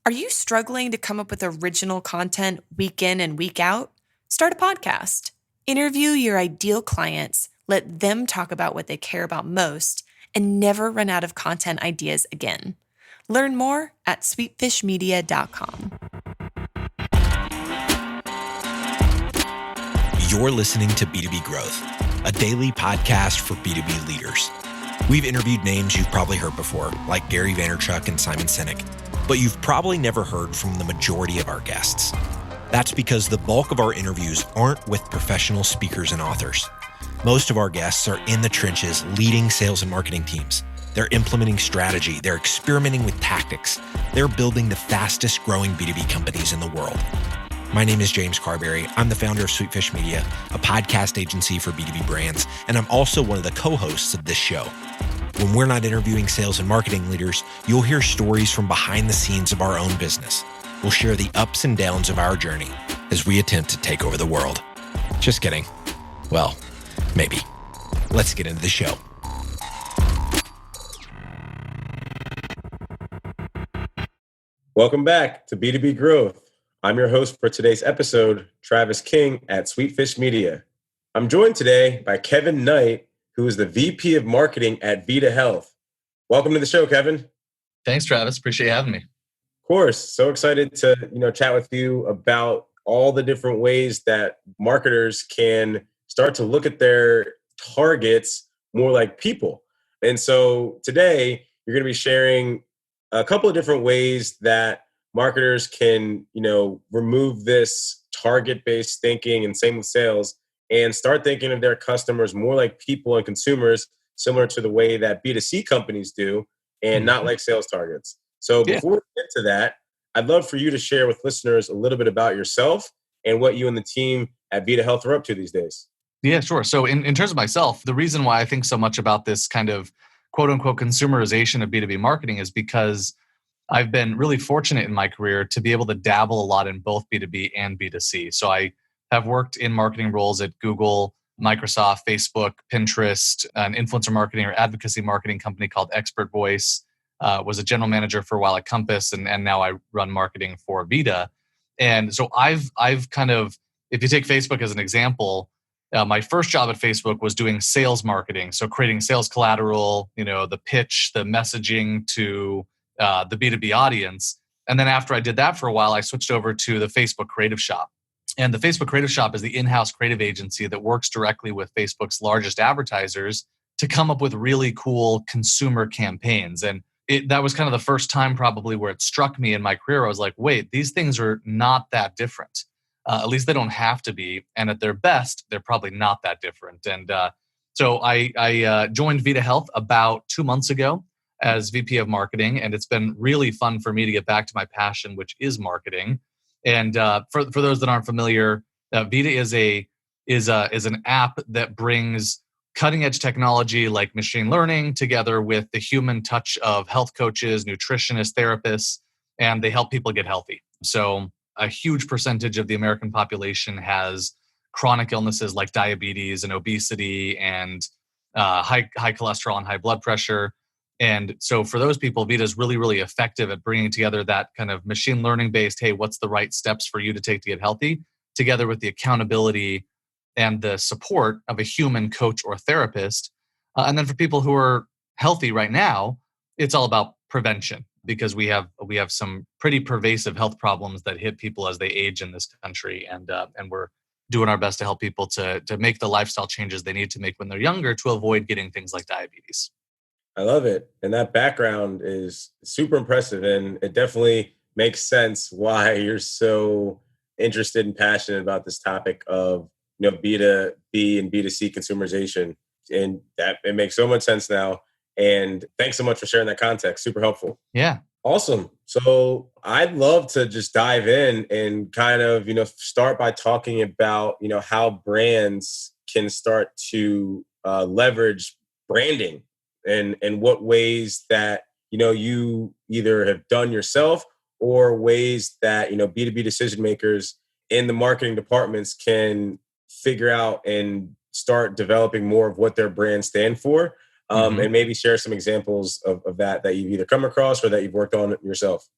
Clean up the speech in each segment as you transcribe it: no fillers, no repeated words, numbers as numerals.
Are you struggling to come up with original content week in and week out? Start a podcast. Interview your ideal clients, let them talk about what they care about most, and never run out of content ideas again. Learn more at sweetfishmedia.com. You're listening to B2B Growth, a daily podcast for B2B leaders. We've interviewed names you've probably heard before, like Gary Vaynerchuk and Simon Sinek, but you've probably never heard from the majority of our guests. That's because the bulk of our interviews aren't with professional speakers and authors. Most of our guests are in the trenches leading sales and marketing teams. They're implementing strategy. They're experimenting with tactics. They're building the fastest growing B2B companies in the world. My name is James Carberry. I'm the founder of Sweetfish Media, a podcast agency for B2B brands, and I'm also one of the co-hosts of this show. When we're not interviewing sales and marketing leaders, you'll hear stories from behind the scenes of our own business. We'll share the ups and downs of our journey as we attempt to take over the world. Just kidding. Well, maybe. Let's get into the show. Welcome back to B2B Growth. I'm your host for today's episode, Travis King at Sweetfish Media. I'm joined today by Kevin Knight, who is the VP of Marketing at VIdea Health. Welcome to the show, Kevin. Thanks, Travis. Appreciate you having me. Of course. So excited to chat with you about all the different ways that marketers can start to look at their targets more like people. And so today, you're going to be sharing a couple of different ways that marketers can, remove this target-based thinking, and same with sales, and start thinking of their customers more like people and consumers, similar to the way that B2C companies do, and not like sales targets. So before we get to that, I'd love for you to share with listeners a little bit about yourself and what you and the team at VIdea Health are up to these days. Yeah, sure. So in terms of myself, the reason why I think so much about this kind of quote unquote consumerization of B2B marketing is because I've been really fortunate in my career to be able to dabble a lot in both B2B and B2C. So I have worked in marketing roles at Google, Microsoft, Facebook, Pinterest, an influencer marketing or advocacy marketing company called Expert Voice, was a general manager for a while at Compass, and now I run marketing for VIdea. And so I've kind of, if you take Facebook as an example, my first job at Facebook was doing sales marketing. So creating sales collateral, the pitch, the messaging to the B2B audience. And then after I did that for a while, I switched over to the Facebook Creative Shop. And the Facebook Creative Shop is the in-house creative agency that works directly with Facebook's largest advertisers to come up with really cool consumer campaigns. And that was kind of the first time probably where it struck me in my career. I was like, wait, these things are not that different. At least they don't have to be. And at their best, they're probably not that different. And so I joined VIdea Health about 2 months ago as VP of Marketing. And it's been really fun for me to get back to my passion, which is marketing. And for those that aren't familiar, VIdea is an app that brings cutting edge technology like machine learning together with the human touch of health coaches, nutritionists, therapists, and they help people get healthy. So a huge percentage of the American population has chronic illnesses like diabetes and obesity and high cholesterol and high blood pressure. And so for those people, VIdea is really, really effective at bringing together that kind of machine learning based, hey, what's the right steps for you to take to get healthy, together with the accountability and the support of a human coach or therapist. And then for people who are healthy right now, it's all about prevention, because we have some pretty pervasive health problems that hit people as they age in this country. And we're doing our best to help people to make the lifestyle changes they need to make when they're younger to avoid getting things like diabetes. I love it. And that background is super impressive. And it definitely makes sense why you're so interested and passionate about this topic of B2B and B2C consumerization. And that it makes so much sense now. And thanks so much for sharing that context. Super helpful. Yeah. Awesome. So I'd love to just dive in and kind of, start by talking about, how brands can start to leverage branding and what ways that, you either have done yourself or ways that, B2B decision makers in the marketing departments can figure out and start developing more of what their brands stand for. And maybe share some examples of that you've either come across or that you've worked on yourself.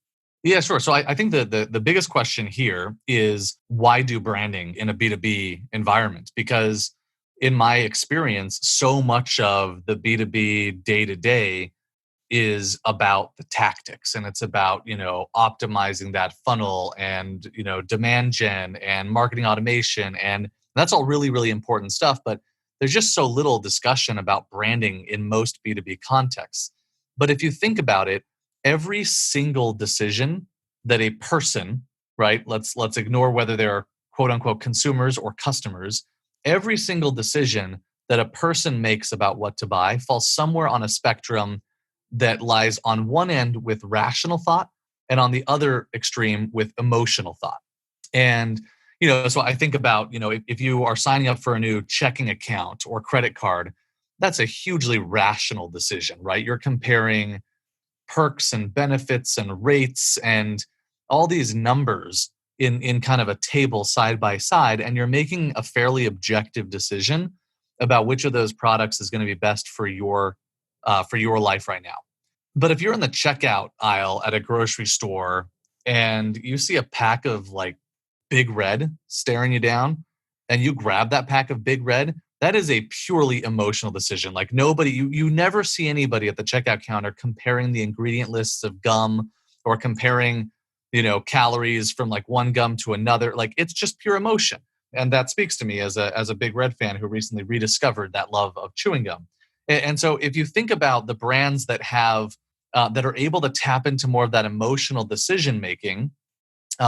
Yeah, sure. So I think the biggest question here is, why do branding in a B2B environment? Because in my experience, so much of the B2B day to day is about the tactics, and it's about, optimizing that funnel and, demand gen and marketing automation. And that's all really, really important stuff. But there's just so little discussion about branding in most B2B contexts. But if you think about it, every single decision that a person, right, let's ignore whether they're quote unquote consumers or customers, every single decision that a person makes about what to buy falls somewhere on a spectrum that lies on one end with rational thought and on the other extreme with emotional thought. And, so I think about, if you are signing up for a new checking account or credit card, that's a hugely rational decision, right? You're comparing perks and benefits and rates and all these numbers in kind of a table side by side, and you're making a fairly objective decision about which of those products is going to be best for your life right now. But if you're in the checkout aisle at a grocery store and you see a pack of like Big Red staring you down, and you grab that pack of Big Red, that is a purely emotional decision. Like nobody, you never see anybody at the checkout counter comparing the ingredient lists of gum or comparing, calories from like one gum to another. Like it's just pure emotion. And that speaks to me as a Big Red fan who recently rediscovered that love of chewing gum. And so if you think about the brands that are able to tap into more of that emotional decision making,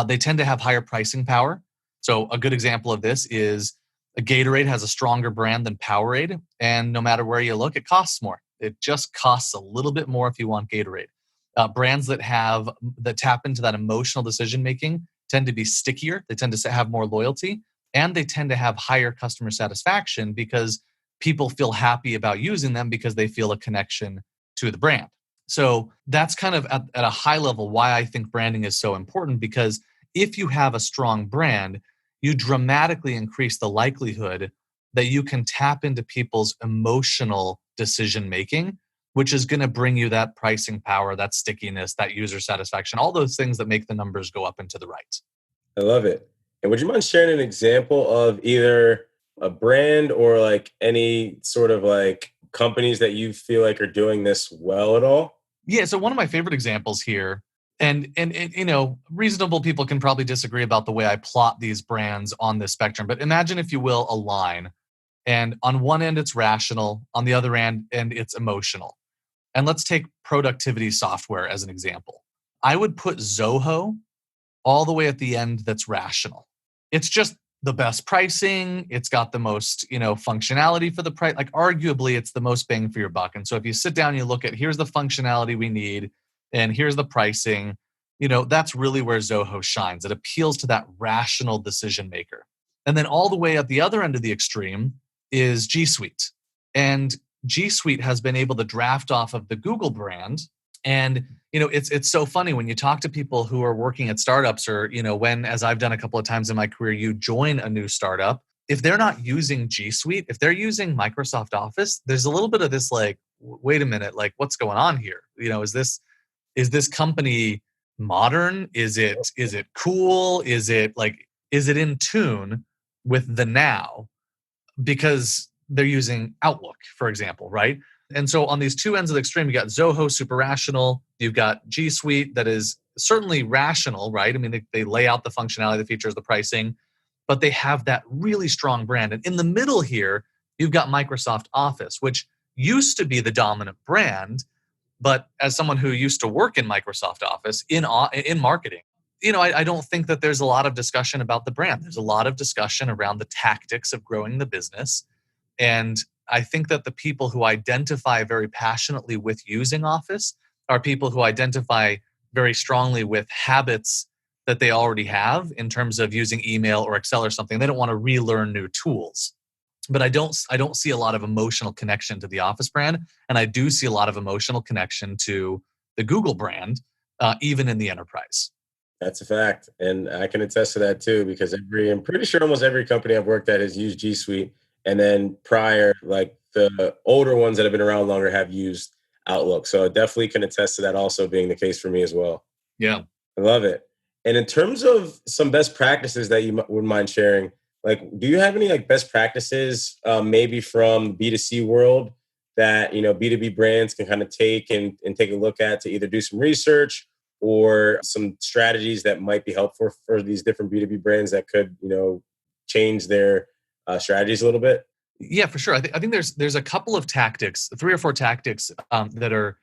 they tend to have higher pricing power. So a good example of this is a Gatorade has a stronger brand than Powerade, and no matter where you look, it costs more. It just costs a little bit more if you want Gatorade. Brands that tap into that emotional decision making tend to be stickier. They tend to have more loyalty, and they tend to have higher customer satisfaction because people feel happy about using them because they feel a connection to the brand. So that's kind of at a high level why I think branding is so important, because if you have a strong brand, you dramatically increase the likelihood that you can tap into people's emotional decision making, which is going to bring you that pricing power, that stickiness, that user satisfaction, all those things that make the numbers go up and to the right. I love it. And would you mind sharing an example of either a brand or like any sort of like companies that you feel like are doing this well at all? Yeah, so one of my favorite examples here, and reasonable people can probably disagree about the way I plot these brands on this spectrum, but imagine, if you will, a line. And on one end it's rational, on the other end and it's emotional. And let's take productivity software as an example. I would put Zoho all the way at the end that's rational. It's just the best pricing. It's got the most, functionality for the price. Like arguably it's the most bang for your buck. And so if you sit down and you look at, here's the functionality we need and here's the pricing, that's really where Zoho shines. It appeals to that rational decision maker. And then all the way at the other end of the extreme is G Suite. And G Suite has been able to draft off of the Google brand. And it's so funny when you talk to people who are working at startups, or when, as I've done a couple of times in my career, you join a new startup. If they're not using G Suite, if they're using Microsoft Office, there's a little bit of this like, wait a minute, like what's going on here? Is this company modern? Is it cool? Is it in tune with the now? Because they're using Outlook, for example, right? And so on these two ends of the extreme, you got Zoho, super rational. You've got G Suite that is certainly rational, right? I mean, they lay out the functionality, the features, the pricing, but they have that really strong brand. And in the middle here, you've got Microsoft Office, which used to be the dominant brand. But as someone who used to work in Microsoft Office in marketing, I don't think that there's a lot of discussion about the brand. There's a lot of discussion around the tactics of growing the business. And I think that the people who identify very passionately with using Office are people who identify very strongly with habits that they already have in terms of using email or Excel or something. They don't want to relearn new tools. But I don't see a lot of emotional connection to the Office brand. And I do see a lot of emotional connection to the Google brand, even in the enterprise. That's a fact. And I can attest to that too, because I'm pretty sure almost every company I've worked at has used G Suite. And then prior, like the older ones that have been around longer have used Outlook. So I definitely can attest to that also being the case for me as well. Yeah. I love it. And in terms of some best practices that you would mind sharing, like, do you have any like best practices, maybe from B2C world that, B2B brands can kind of take and take a look at to either do some research or some strategies that might be helpful for these different B2B brands that could, change their strategies a little bit? Yeah, for sure. I think there's a couple of tactics, 3 or 4 tactics that are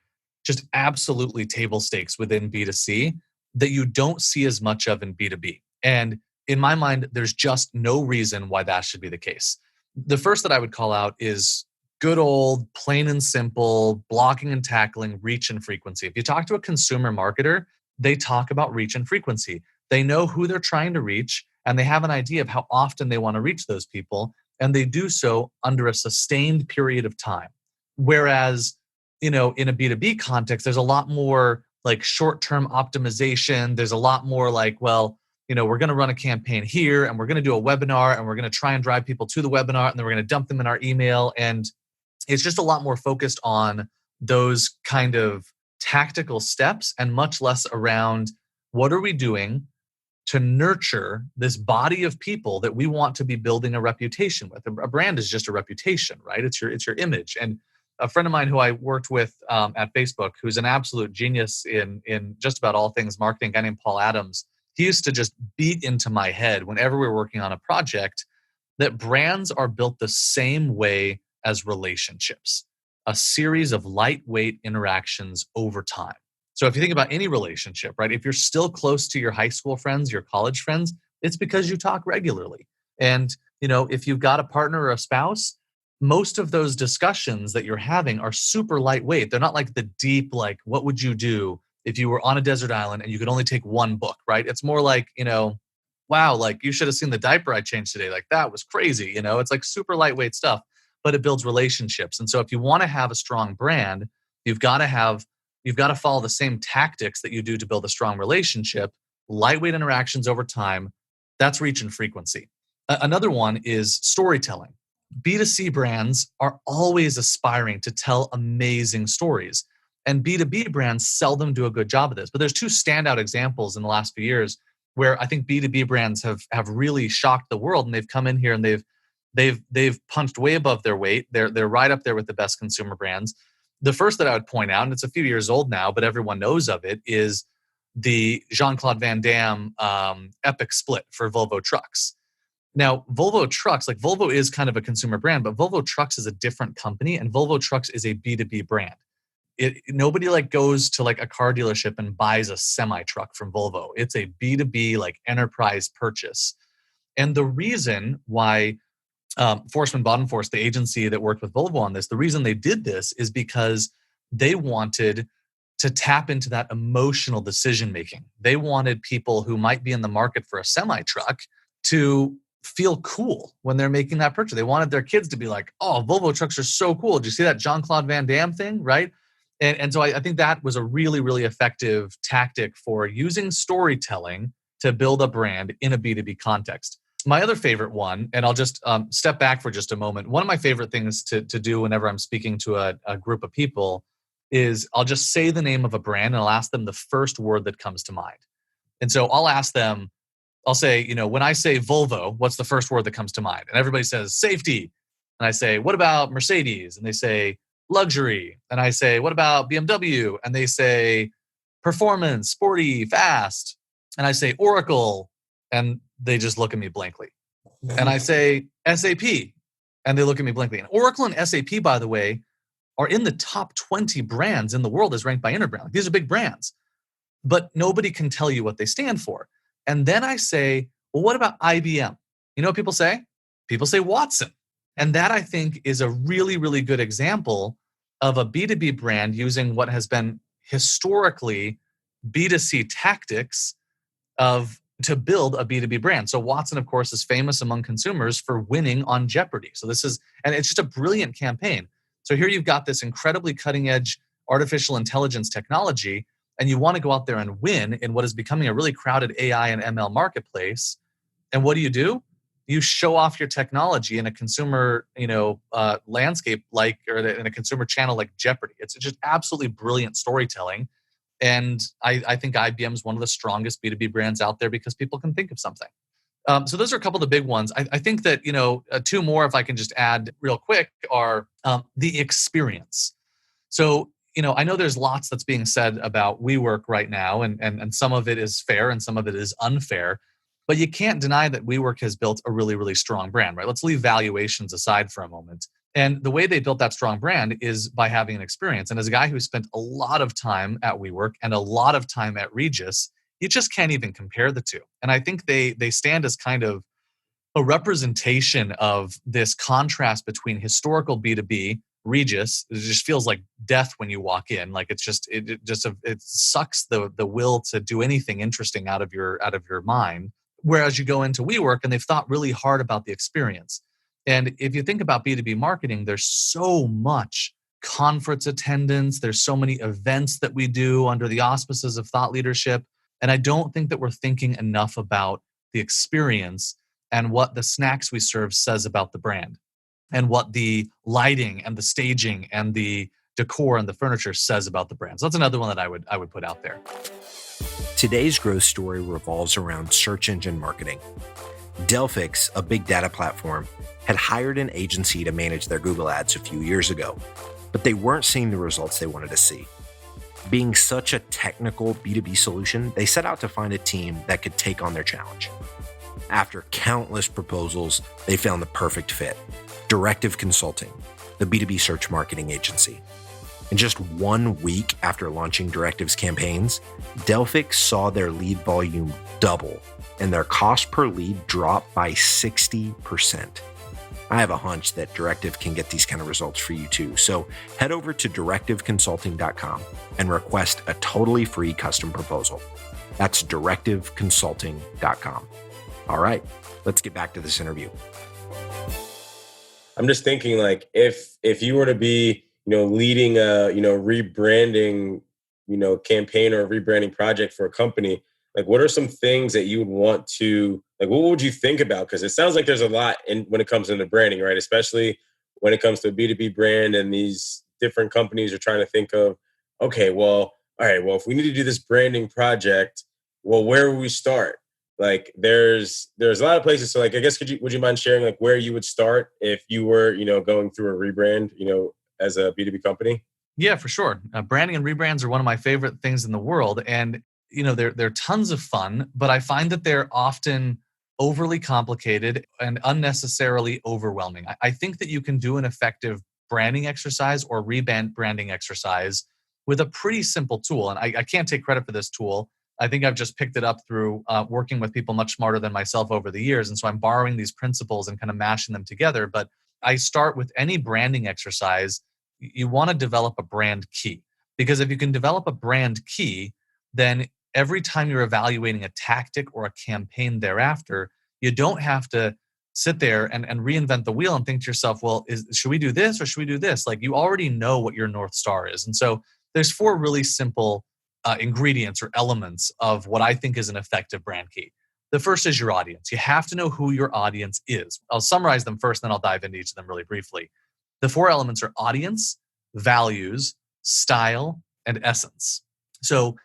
just absolutely table stakes within B2C that you don't see as much of in B2B. And in my mind, there's just no reason why that should be the case. The first that I would call out is good old, plain and simple, blocking and tackling, reach and frequency. If you talk to a consumer marketer, they talk about reach and frequency. They know who they're trying to reach, and they have an idea of how often they want to reach those people, and they do so under a sustained period of time. Whereas, in a B2B context, there's a lot more like short-term optimization. There's a lot more like, well, we're going to run a campaign here, and we're going to do a webinar, and we're going to try and drive people to the webinar, and then we're going to dump them in our email. And it's just a lot more focused on those kind of tactical steps and much less around what are we doing to nurture this body of people that we want to be building a reputation with. A brand is just a reputation, right? It's your image. And a friend of mine who I worked with at Facebook, who's an absolute genius in just about all things marketing, a guy named Paul Adams, he used to just beat into my head whenever we were working on a project that brands are built the same way as relationships, a series of lightweight interactions over time. So if you think about any relationship, right, if you're still close to your high school friends, your college friends, it's because you talk regularly. And, if you've got a partner or a spouse, most of those discussions that you're having are super lightweight. They're not like the deep, like, what would you do if you were on a desert island and you could only take one book, right? It's more like, wow, like you should have seen the diaper I changed today. Like that was crazy. It's like super lightweight stuff, but it builds relationships. And so if you want to have a strong brand, you've got to follow the same tactics that you do to build a strong relationship, lightweight interactions over time. That's reach and frequency. Another one is storytelling. B2C brands are always aspiring to tell amazing stories, and B2B brands seldom do a good job of this. But there's 2 standout examples in the last few years where I think B2B brands have really shocked the world, and they've come in here and they've punched way above their weight. They're right up there with the best consumer brands. The first that I would point out, and it's a few years old now, but everyone knows of it, is the Jean-Claude Van Damme epic split for Volvo Trucks. Now, Volvo Trucks, like Volvo is kind of a consumer brand, but Volvo Trucks is a different company, and Volvo Trucks is a B2B brand. Nobody like goes to like a car dealership and buys a semi truck from Volvo. It's a B2B like enterprise purchase. And the reason why Forsman Bodenforce, the agency that worked with Volvo on this, the reason they did this is because they wanted to tap into that emotional decision making. They wanted people who might be in the market for a semi truck to feel cool when they're making that purchase. They wanted their kids to be like, oh, Volvo trucks are so cool. Did you see that Jean-Claude Van Damme thing, right? And so I think that was a really, really effective tactic for using storytelling to build a brand in a B2B context. My other favorite one, and I'll just step back for just a moment. One of my favorite things to do whenever I'm speaking to a group of people is I'll just say the name of a brand and I'll ask them the first word that comes to mind. And so I'll ask them, I'll say, when I say Volvo, what's the first word that comes to mind? And everybody says safety. And I say, what about Mercedes? And they say luxury. And I say, what about BMW? And they say performance, sporty, fast. And I say Oracle. And they just look at me blankly. And I say SAP. And they look at me blankly. And Oracle and SAP, by the way, are in the top 20 brands in the world as ranked by Interbrand. These are big brands. But nobody can tell you what they stand for. And then I say, well, what about IBM? You know what people say? People say Watson. And that, I think, is a really, really good example of a B2B brand using what has been historically B2C tactics to build a B2B brand. So Watson, of course, is famous among consumers for winning on Jeopardy. So and it's just a brilliant campaign. So here you've got this incredibly cutting edge artificial intelligence technology, and you want to go out there and win in what is becoming a really crowded AI and ML marketplace. And what do? You show off your technology in a consumer, landscape or in a consumer channel like Jeopardy. It's just absolutely brilliant storytelling. And I think IBM is one of the strongest B2B brands out there because people can think of something. So those are a couple of the big ones. I think that, two more, if I can just add real quick, are the experience. So, I know there's lots that's being said about WeWork right now, and some of it is fair and some of it is unfair. But you can't deny that WeWork has built a really, really strong brand, right? Let's leave valuations aside for a moment. And the way they built that strong brand is by having an experience. And as a guy who spent a lot of time at WeWork and a lot of time at Regis, you just can't even compare the two. And I think they stand as kind of a representation of this contrast between historical B2B, Regis. It just feels like death when you walk in. Like it sucks the will to do anything interesting out of your mind. Whereas you go into WeWork and they've thought really hard about the experience. And if you think about B2B marketing, there's so much conference attendance. There's so many events that we do under the auspices of thought leadership. And I don't think that we're thinking enough about the experience and what the snacks we serve says about the brand, and what the lighting and the staging and the decor and the furniture says about the brand. So that's another one that I would put out there. Today's growth story revolves around search engine marketing. Delphix, a big data platform, had hired an agency to manage their Google ads a few years ago, but they weren't seeing the results they wanted to see. Being such a technical B2B solution, they set out to find a team that could take on their challenge. After countless proposals, they found the perfect fit: Directive Consulting, the B2B search marketing agency. In just 1 week after launching Directive's campaigns, Delphix saw their lead volume double and their cost per lead drop by 60%. I have a hunch that Directive can get these kind of results for you too. So head over to directiveconsulting.com and request a totally free custom proposal. That's directiveconsulting.com. All right, let's get back to this interview. I'm just thinking, like, if you were to be, leading a, rebranding, campaign or a rebranding project for a company, like, what are some things that you would want to, like, what would you think about? Because it sounds like there's a lot when it comes into branding, right? Especially when it comes to a B2B brand, and these different companies are trying to think of, okay, well, all right, well, if we need to do this branding project, well, where would we start? Like, there's a lot of places. So, like, I guess, would you mind sharing, like, where you would start if you were, going through a rebrand, as a B2B company? Yeah, for sure. Branding and rebrands are one of my favorite things in the world. And, they're tons of fun, but I find that they're often overly complicated and unnecessarily overwhelming. I think that you can do an effective branding exercise or rebranding exercise with a pretty simple tool. And I can't take credit for this tool. I think I've just picked it up through working with people much smarter than myself over the years. And so I'm borrowing these principles and kind of mashing them together. But I start with any branding exercise. You want to develop a brand key, because if you can develop a brand key, then every time you're evaluating a tactic or a campaign thereafter, you don't have to sit there and reinvent the wheel and think to yourself, well, should we do this or should we do this? Like, you already know what your North Star is. And so there's 4 really simple ingredients or elements of what I think is an effective brand key. The first is your audience. You have to know who your audience is. I'll summarize them first, then I'll dive into each of them really briefly. The 4 elements are audience, values, style, and essence. So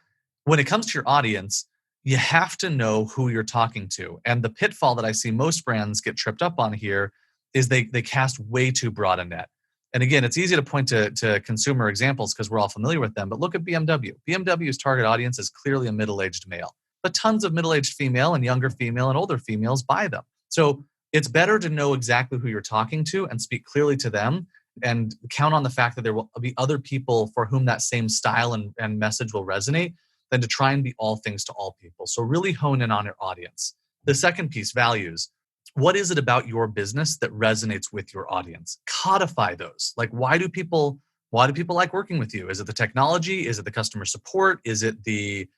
when it comes to your audience, you have to know who you're talking to. And the pitfall that I see most brands get tripped up on here is they cast way too broad a net. And again, it's easy to point to consumer examples because we're all familiar with them, but look at BMW. BMW's target audience is clearly a middle-aged male, but tons of middle-aged female and younger female and older females buy them. So it's better to know exactly who you're talking to and speak clearly to them, and count on the fact that there will be other people for whom that same style and message will resonate, than to try and be all things to all people. So really hone in on your audience. The second piece, values. What is it about your business that resonates with your audience? Codify those. Like, why do people like working with you? Is it the technology? Is it the customer support? Is it the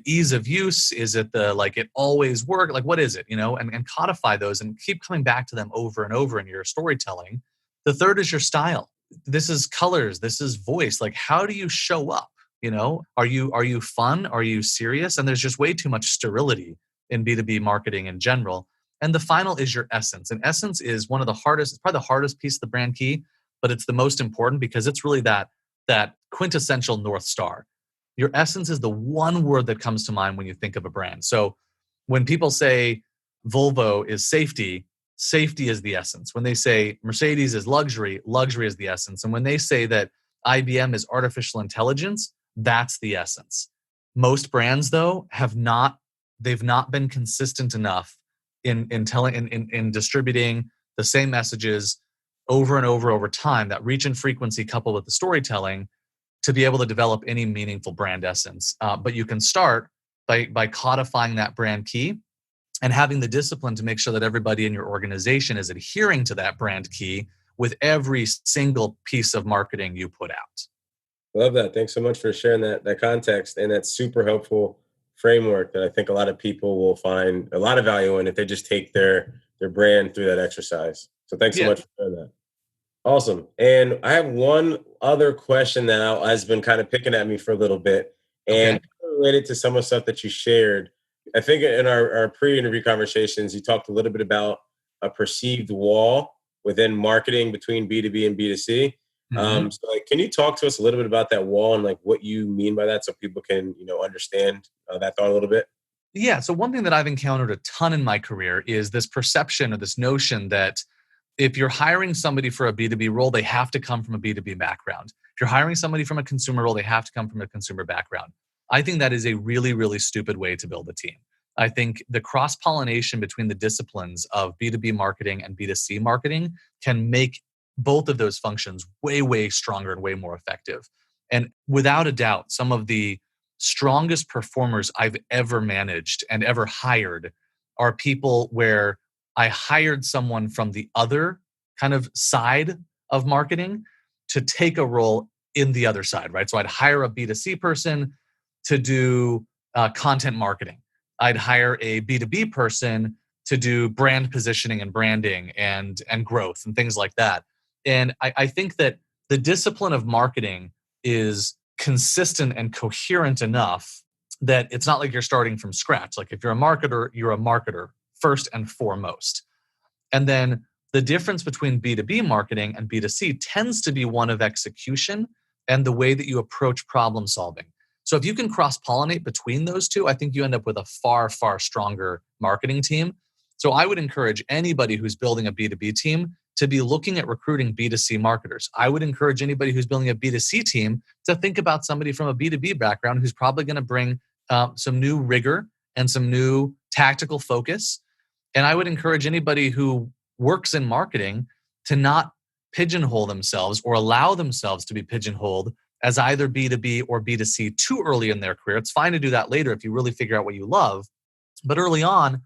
ease of use? Is it the, like, it always work? Like, what is it? And codify those and keep coming back to them over and over in your storytelling. The third is your style. This is colors. This is voice. Like, how do you show up? Are you fun? Are you serious? And there's just way too much sterility in B2B marketing in general. And the final is your essence. And essence is one of the hardest, it's probably the hardest piece of the brand key, but it's the most important because it's really that quintessential North Star. your essence is the one word that comes to mind when you think of a brand. So when people say Volvo is safety, safety is the essence. When they say Mercedes is luxury, luxury is the essence. And when they say that IBM is artificial intelligence, that's the essence. Most brands, though, they've not been consistent enough in distributing the same messages over and over time, that reach and frequency coupled with the storytelling, to be able to develop any meaningful brand essence. But you can start by codifying that brand key and having the discipline to make sure that everybody in your organization is adhering to that brand key with every single piece of marketing you put out. Love that. Thanks so much for sharing that context and that super helpful framework that I think a lot of people will find a lot of value in if they just take their brand through that exercise. So thanks so Yeah. much for sharing that. Awesome. And I have one other question that has been kind of picking at me for a little bit, Okay. and related to some of the stuff that you shared. I think in our pre-interview conversations, you talked a little bit about a perceived wall within marketing between B2B and B2C. Mhm. So like, can you talk to us a little bit about that wall and like what you mean by that, so people can understand that thought a little bit? Yeah. So one thing that I've encountered a ton in my career is this perception or this notion that if you're hiring somebody for a B2B role, they have to come from a B2B background. If you're hiring somebody from a consumer role, they have to come from a consumer background. I think that is a really, really stupid way to build a team. I think the cross pollination between the disciplines of B2B marketing and B2C marketing can make both of those functions way, way stronger and way more effective. And without a doubt, some of the strongest performers I've ever managed and ever hired are people where I hired someone from the other kind of side of marketing to take a role in the other side, right? So I'd hire a B2C person to do content marketing. I'd hire a B2B person to do brand positioning and branding and growth and things like that. And I think that the discipline of marketing is consistent and coherent enough that it's not like you're starting from scratch. Like if you're a marketer first and foremost. And then the difference between B2B marketing and B2C tends to be one of execution and the way that you approach problem solving. So if you can cross pollinate between those two, I think you end up with a far, far stronger marketing team. So I would encourage anybody who's building a B2B team to be looking at recruiting B2C marketers. I would encourage anybody who's building a B2C team to think about somebody from a B2B background who's probably going to bring some new rigor and some new tactical focus. And I would encourage anybody who works in marketing to not pigeonhole themselves or allow themselves to be pigeonholed as either B2B or B2C too early in their career. It's fine to do that later if you really figure out what you love. But early on,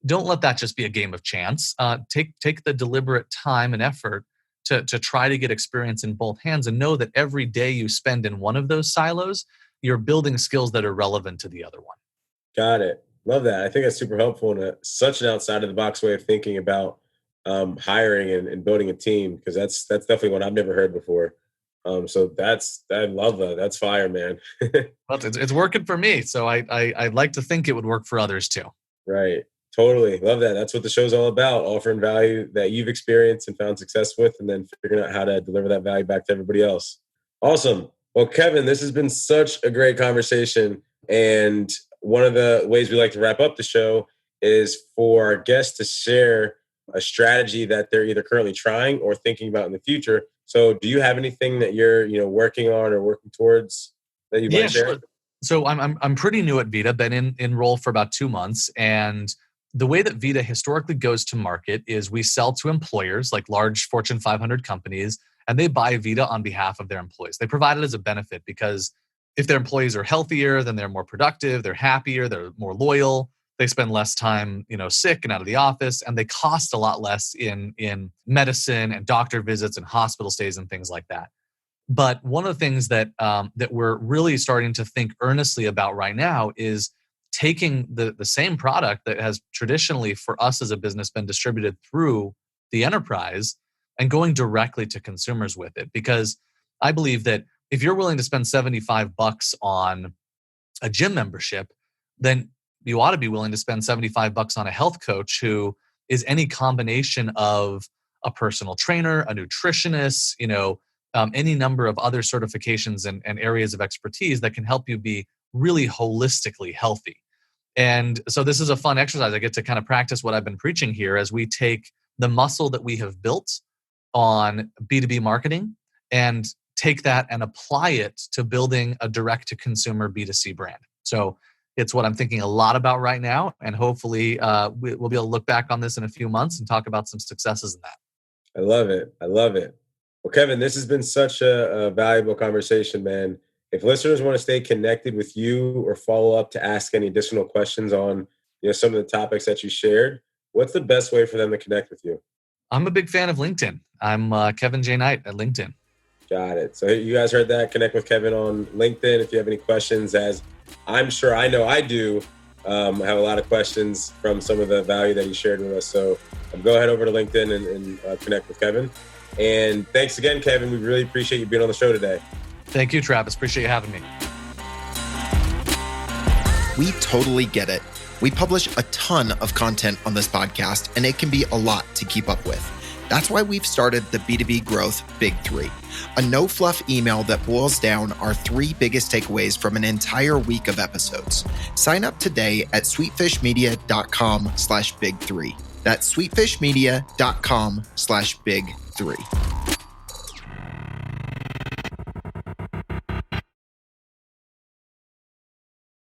don't let that just be a game of chance. Take the deliberate time and effort to try to get experience in both hands, and know that every day you spend in one of those silos, you're building skills that are relevant to the other one. Got it. Love that. I think that's super helpful and such an outside of the box way of thinking about hiring and building a team, because that's definitely one I've never heard before. So I love that. That's fire, man. Well, it's working for me, so I'd like to think it would work for others too. Right. Totally. Love that. That's what the show's all about, offering value that you've experienced and found success with, and then figuring out how to deliver that value back to everybody else. Awesome. Well, Kevin, this has been such a great conversation. And one of the ways we like to wrap up the show is for our guests to share a strategy that they're either currently trying or thinking about in the future. So do you have anything that you're, working on or working towards that you'd Yeah, mind sharing? sure. So I'm pretty new at VIdea, been in role for about 2 months, and the way that VIdea historically goes to market is we sell to employers like large Fortune 500 companies, and they buy VIdea on behalf of their employees. They provide it as a benefit because if their employees are healthier, then they're more productive, they're happier, they're more loyal, they spend less time, sick and out of the office, and they cost a lot less in medicine and doctor visits and hospital stays and things like that. But one of the things that that we're really starting to think earnestly about right now is taking the same product that has traditionally for us as a business been distributed through the enterprise and going directly to consumers with it. Because I believe that if you're willing to spend $75 on a gym membership, then you ought to be willing to spend $75 on a health coach who is any combination of a personal trainer, a nutritionist, any number of other certifications and areas of expertise that can help you be really holistically healthy. And so this is a fun exercise. I get to kind of practice what I've been preaching here as we take the muscle that we have built on B2B marketing and take that and apply it to building a direct-to-consumer B2C brand. So it's what I'm thinking a lot about right now. And hopefully we'll be able to look back on this in a few months and talk about some successes in that. I love it. I love it. Well, Kevin, this has been such a valuable conversation, man. If listeners want to stay connected with you or follow up to ask any additional questions on some of the topics that you shared, what's the best way for them to connect with you? I'm a big fan of LinkedIn. I'm Kevin J. Knight at LinkedIn. Got it. So you guys heard that. Connect with Kevin on LinkedIn. If you have any questions, as I'm sure I know I do, I have a lot of questions from some of the value that he shared with us. So go ahead over to LinkedIn and connect with Kevin. And thanks again, Kevin. We really appreciate you being on the show today. Thank you, Travis. Appreciate you having me. We totally get it. We publish a ton of content on this podcast, and it can be a lot to keep up with. That's why we've started the B2B Growth Big Three, a no-fluff email that boils down our 3 biggest takeaways from an entire week of episodes. Sign up today at sweetfishmedia.com/big3. That's sweetfishmedia.com/big3.